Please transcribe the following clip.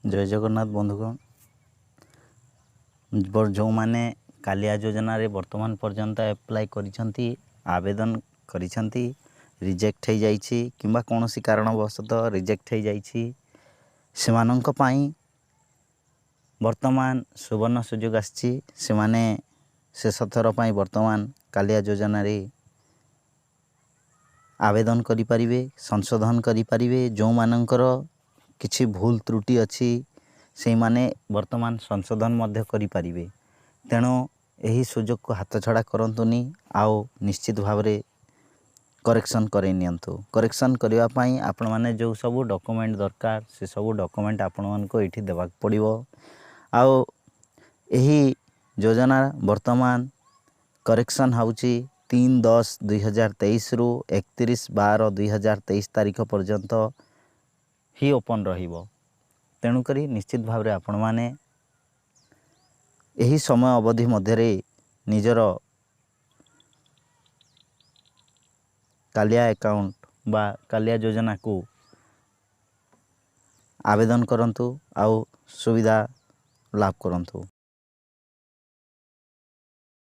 जय जगन्नाथ बंधुगण जो मैंने कालिया योजना रे वर्तमान पर्यंत एप्लाय करिसेंती आवेदन करिसेंती रिजेक्ट हो जाइछि किंबा कौनसी कारणवशतः रिजेक्ट हो जाइछि सेमानंक पई वर्तमान सुवर्ण सुयोग आछि से माने शेष थर पई वर्तमान कालिया योजना रे आवेदन करि परिबे संशोधन करि परिबे जो मानकर किछि भूल त्रुटि अछि से माने वर्तमान संशोधन मध्य करि परिबे तेणु यही सुजोग को हाथ छड़ा करंतुनी आओ निश्चित भाव रे करेक्शन करे नियंतु करेक्शन करिवा पई आपण माने जो सब डॉक्यूमेंट दरकार से सब डॉक्यूमेंट आपण मान को एठी देबाक पड़िबो आओ यही योजना वर्तमान करेक्शन होउची 3/10/2023 रु 31/12/2023 तारीख पर्यंत ही ओपन रहिबो तेणु करी निश्चित भाव रे आपण माने यही समय अवधि मध्य रे निजर कालिया अकाउंट बा कालिया योजना को आवेदन करंतु आउ सुविधा लाभ करंतु।